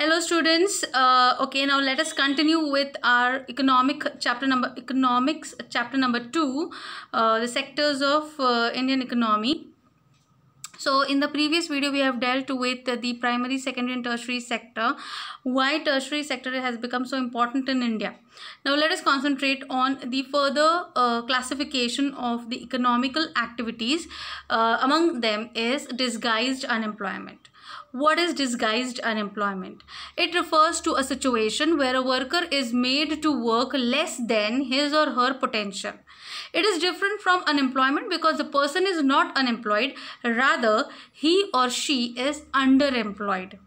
Hello students. Okay, now let us continue with our economics chapter number 2, the sectors of Indian economy. So in the previous video we have dealt with the primary, secondary and tertiary sector, why tertiary sector has become so important in India. Now let us concentrate on the further classification of the economical activities. Among them is disguised unemployment. What is disguised unemployment? It refers to a situation where a worker is made to work less than his or her potential. It is different from unemployment because the person is not unemployed, rather he or she is underemployed.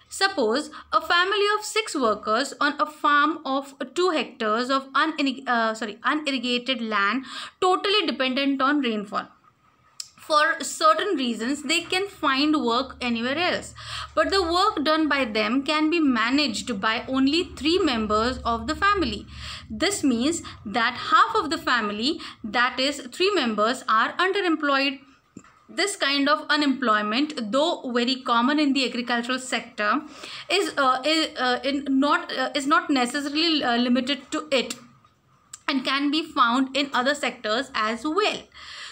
Suppose a family of 6 workers on a farm of 2 hectares of unirrigated land, totally dependent on rainfall. For certain reasons, they can find work anywhere else, but the work done by them can be managed by only 3 members of the family. This means that half of the family, that is 3 members, are underemployed. This kind of unemployment, though very common in the agricultural sector, is not necessarily limited to it and can be found in other sectors as well.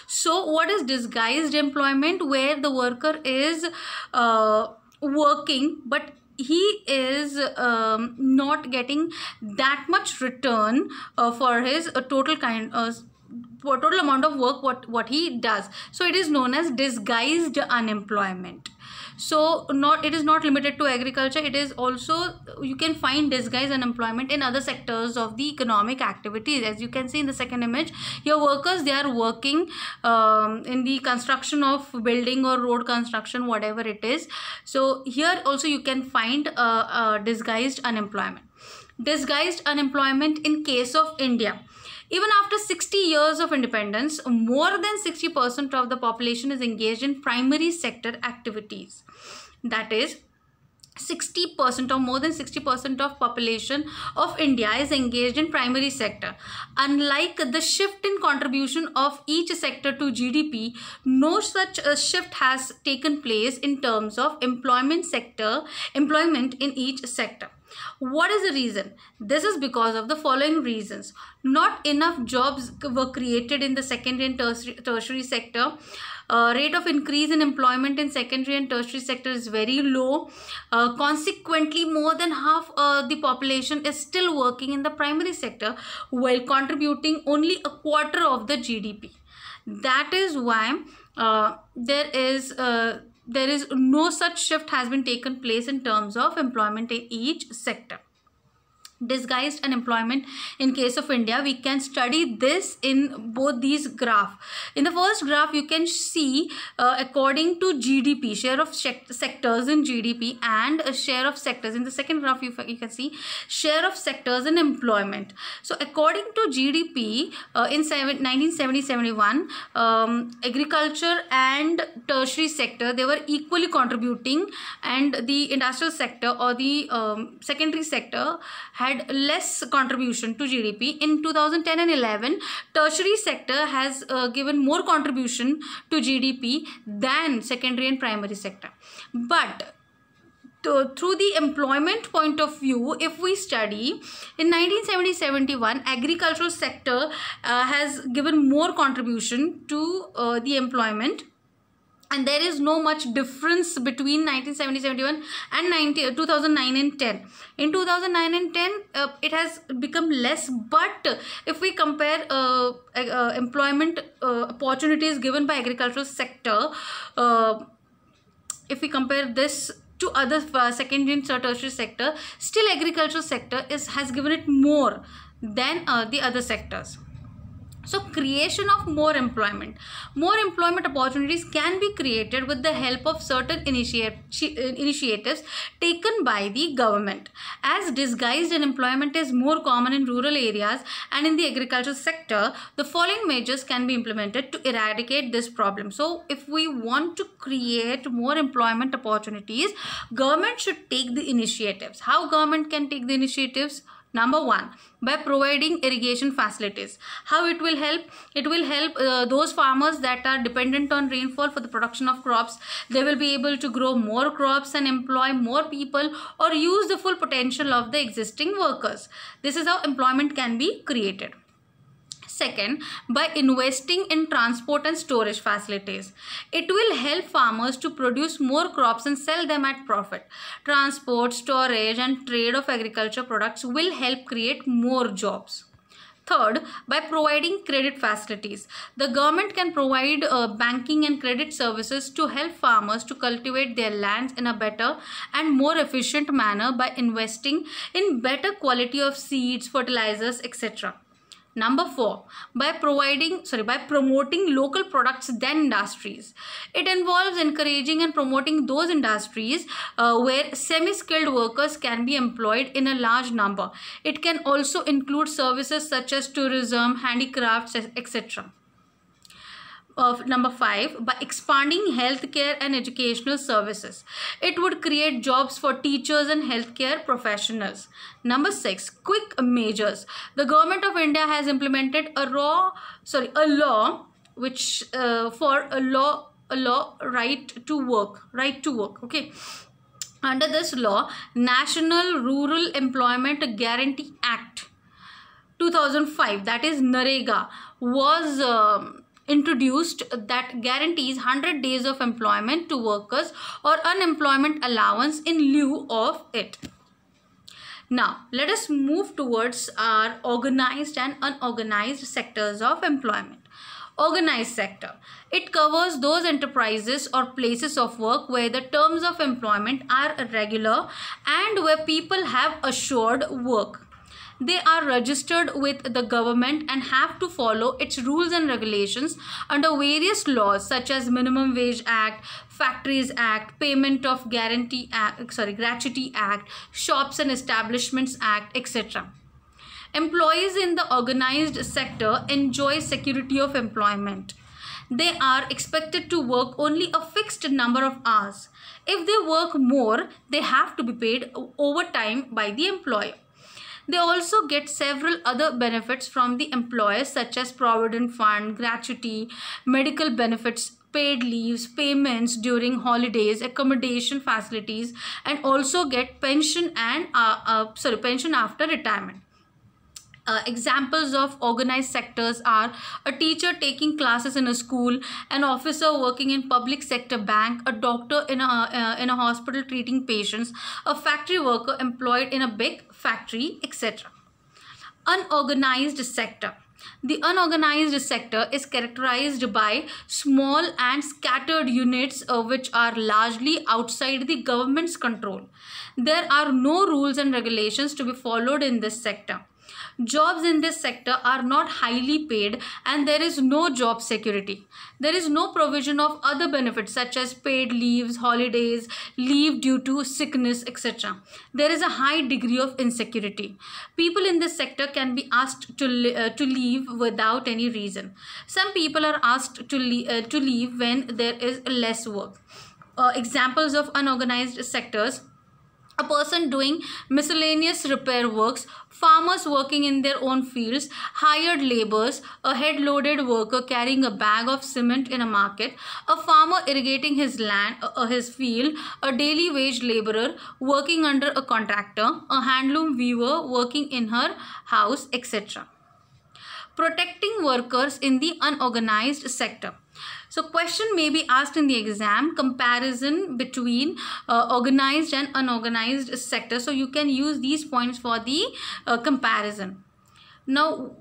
So what is disguised employment? Where the worker is working but he is not getting that much return for his total amount of work what he does. So it is known as disguised unemployment. So it is not limited to agriculture. It is also, you can find disguised unemployment in other sectors of the economic activities. As you can see in the second image, your workers, they are working in the construction of building or road construction, whatever it is. So here also you can find disguised unemployment. Disguised unemployment in case of India. Even after 60 years of independence, more than 60% of the population is engaged in primary sector activities. That is, 60% or more than 60% of population of India is engaged in primary sector. Unlike the shift in contribution of each sector to GDP, no such a shift has taken place in terms of employment in each sector. What is the reason? This is because of the following reasons. Not enough jobs were created in the secondary and tertiary sector. Rate of increase in employment in secondary and tertiary sector is very low. Consequently, more than half the population is still working in the primary sector while contributing only a quarter of the GDP. That is why there is no such shift has been taken place in terms of employment in each sector. Disguised unemployment in case of India, we can study this in both these graphs. In the first graph, you can see according to GDP, share of sectors in GDP and a share of sectors. In the second graph, you can see share of sectors in employment. So according to GDP, in 1970-71, agriculture and tertiary sector, they were equally contributing, and the industrial sector or the secondary sector had less contribution to GDP. In 2010 and 11, tertiary sector has given more contribution to GDP than secondary and primary sector. But through the employment point of view, if we study, in 1970-71, agricultural sector has given more contribution to the employment. And there is no much difference between 1970-71 and 2009 and 10. In 2009 and 10, it has become less. But if we compare employment opportunities given by agricultural sector, if we compare this to other secondary and tertiary sector, still agricultural sector has given it more than the other sectors. So creation of more employment opportunities can be created with the help of certain initiatives taken by the government. As disguised unemployment is more common in rural areas and in the agricultural sector, the following measures can be implemented to eradicate this problem. So if we want to create more employment opportunities, government should take the initiatives. How government can take the initiatives? Number one, by providing irrigation facilities. How it will help? It will help those farmers that are dependent on rainfall for the production of crops. They will be able to grow more crops and employ more people, or use the full potential of the existing workers. This is how employment can be created. Second, by investing in transport and storage facilities. It will help farmers to produce more crops and sell them at profit. Transport, storage and trade of agriculture products will help create more jobs. Third, by providing credit facilities. The government can provide banking and credit services to help farmers to cultivate their lands in a better and more efficient manner by investing in better quality of seeds, fertilizers, etc. Number four, by promoting local products than industries. It involves encouraging and promoting those industries where semi-skilled workers can be employed in a large number. It can also include services such as tourism, handicrafts, etc. Number five, by expanding healthcare and educational services. It would create jobs for teachers and healthcare professionals. Number six, quick measures. The government of India has implemented a law which for a law right to work. Okay. Under this law, National Rural Employment Guarantee Act 2005, that is NREGA, was introduced, that guarantees 100 days of employment to workers or unemployment allowance in lieu of it. Now, let us move towards our organized and unorganized sectors of employment. Organized sector. It covers those enterprises or places of work where the terms of employment are regular and where people have assured work. They are registered with the government and have to follow its rules and regulations under various laws such as Minimum Wage Act, Factories Act, Payment of Gratuity Act, Shops and Establishments Act, etc. Employees in the organized sector enjoy security of employment. They are expected to work only a fixed number of hours. If they work more, they have to be paid overtime by the employer. They also get several other benefits from the employer such as provident fund, gratuity, medical benefits, paid leaves, payments during holidays, accommodation facilities, and also get pension and pension after retirement. Examples of organized sectors are a teacher taking classes in a school, an officer working in public sector bank, a doctor in a hospital treating patients, a factory worker employed in a big factory, etc. Unorganized sector. The unorganized sector is characterized by small and scattered units which are largely outside the government's control. There are no rules and regulations to be followed in this sector. Jobs in this sector are not highly paid and there is no job security. There is no provision of other benefits such as paid leaves, holidays, leave due to sickness, etc. There is a high degree of insecurity. People in this sector can be asked to leave without any reason. Some people are asked to leave when there is less work. Examples of unorganized sectors: a person doing miscellaneous repair works, farmers working in their own fields, hired laborers, a head-loaded worker carrying a bag of cement in a market, a farmer irrigating his land, his field, a daily wage laborer working under a contractor, a handloom weaver working in her house, etc. Protecting workers in the unorganized sector. So question may be asked in the exam: comparison between organized and unorganized sector. So you can use these points for the comparison. Now,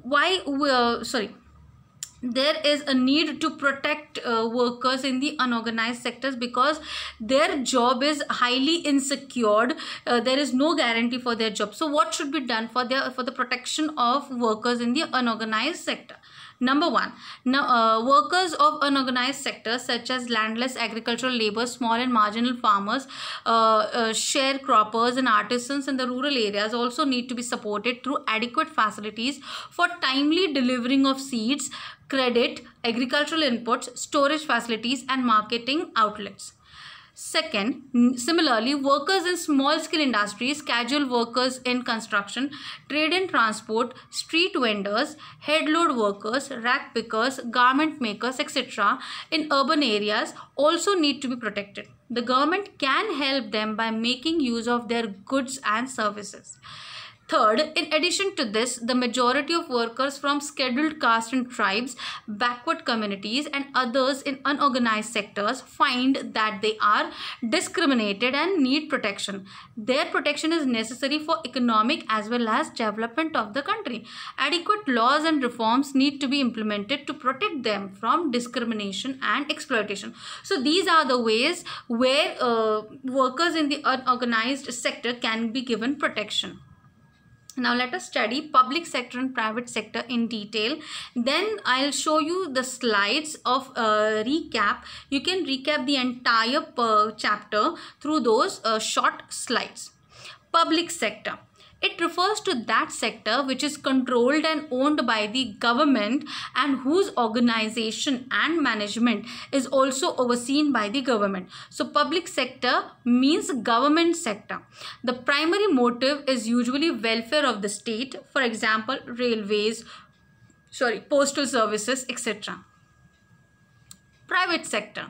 there is a need to protect workers in the unorganized sectors because their job is highly insecure. There is no guarantee for their job. So what should be done for the protection of workers in the unorganized sector? Number one, workers of unorganized sectors such as landless agricultural labor, small and marginal farmers, sharecroppers and artisans in the rural areas also need to be supported through adequate facilities for timely delivering of seeds, credit, agricultural inputs, storage facilities and marketing outlets. Second, similarly, workers in small scale industries, casual workers in construction, trade and transport, street vendors, head load workers, rack pickers, garment makers, etc. in urban areas also need to be protected. The government can help them by making use of their goods and services. Third, in addition to this, the majority of workers from scheduled caste and tribes, backward communities, and others in unorganized sectors find that they are discriminated and need protection. Their protection is necessary for economic as well as development of the country. Adequate laws and reforms need to be implemented to protect them from discrimination and exploitation. So these are the ways where workers in the unorganized sector can be given protection. Now let us study public sector and private sector in detail. Then I'll show you the slides of recap. You can recap the entire chapter through those short slides. Public sector. It refers to that sector which is controlled and owned by the government and whose organization and management is also overseen by the government. So public sector means government sector. The primary motive is usually welfare of the state, for example, railways, postal services, etc. Private sector.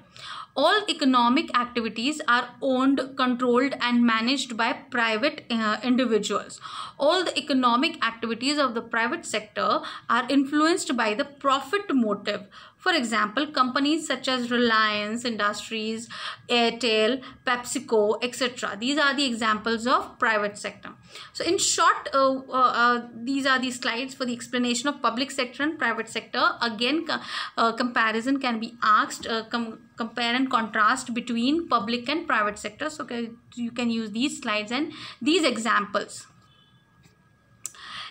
All economic activities are owned, controlled and managed by private individuals. All the economic activities of the private sector are influenced by the profit motive. For example, companies such as Reliance Industries, Airtel, PepsiCo, etc. These are the examples of private sector. So in short, these are the slides for the explanation of public sector and private sector. Again, comparison can be asked, compare and contrast between public and private sector. So you can use these slides and these examples.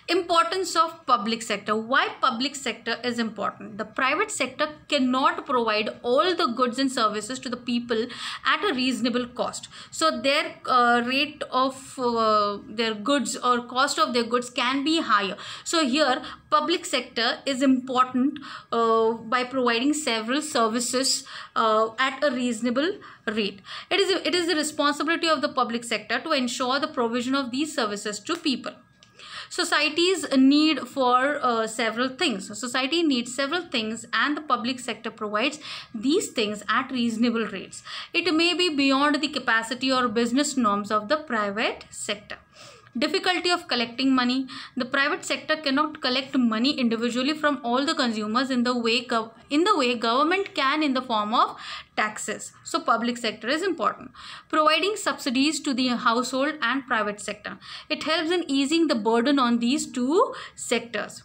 Importance of public sector. Why public sector is important? The private sector cannot provide all the goods and services to the people at a reasonable cost. So their rate of their goods or cost of their goods can be higher. So here public sector is important by providing several services at a reasonable rate. It is the responsibility of the public sector to ensure the provision of these services to people. Society's need for several things. Society needs several things and the public sector provides these things at reasonable rates. It may be beyond the capacity or business norms of the private sector. Difficulty of collecting money. The private sector cannot collect money individually from all the consumers in the way government can in the form of taxes. So public sector is important. Providing subsidies to the household and private sector. It helps in easing the burden on these two sectors.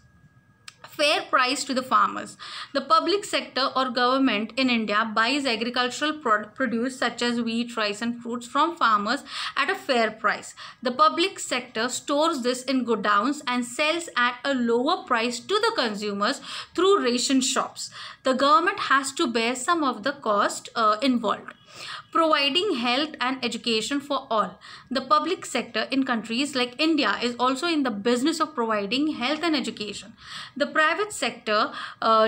Fair price to the farmers. The public sector or government in India buys agricultural produce such as wheat, rice and fruits from farmers at a fair price. The public sector stores this in godowns and sells at a lower price to the consumers through ration shops. The government has to bear some of the cost involved. Providing health and education for all. The public sector in countries like India is also in the business of providing health and education. The private sector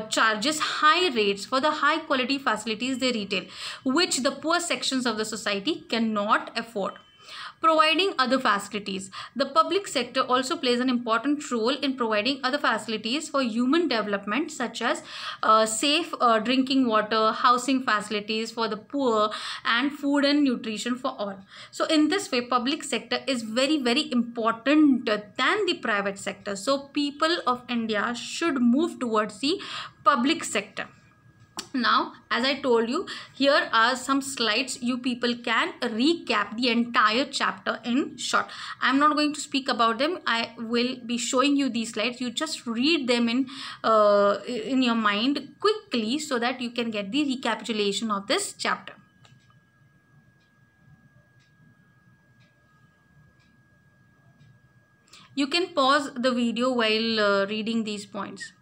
charges high rates for the high quality facilities they retail, which the poor sections of the society cannot afford. Providing other facilities. The public sector also plays an important role in providing other facilities for human development such as safe drinking water, housing facilities for the poor and food and nutrition for all. So in this way, public sector is very, very important than the private sector. So people of India should move towards the public sector. Now, as I told you, here are some slides. You people can recap the entire chapter in short. I'm not going to speak about them. I will be showing you these slides. You just read them in your mind quickly so that you can get the recapitulation of this chapter. You can pause the video while reading these points.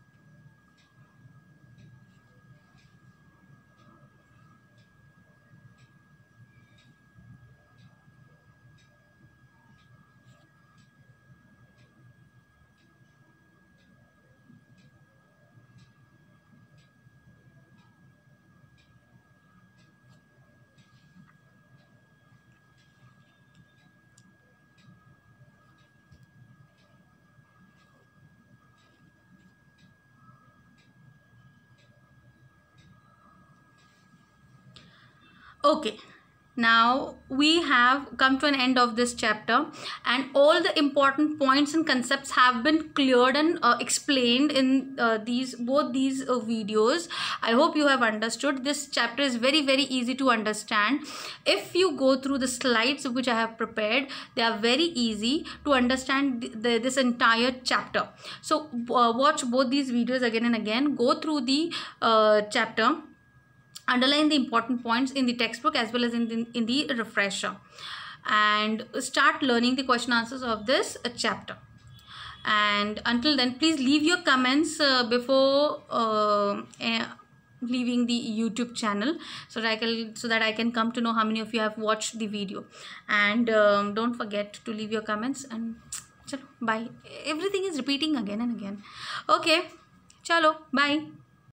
Okay, now we have come to an end of this chapter, and all the important points and concepts have been cleared and explained in these videos. I hope you have understood. This chapter is very easy to understand. If you go through the slides which I have prepared, they are very easy to understand this entire chapter. So watch both these videos again and again, go through the chapter, underline the important points in the textbook as well as in the refresher, and start learning the question answers of this chapter. And until then, please leave your comments before leaving the YouTube channel, so that I can come to know how many of you have watched the video. And don't forget to leave your comments, and chalo, bye. Everything is repeating again and again. Okay, chalo, bye.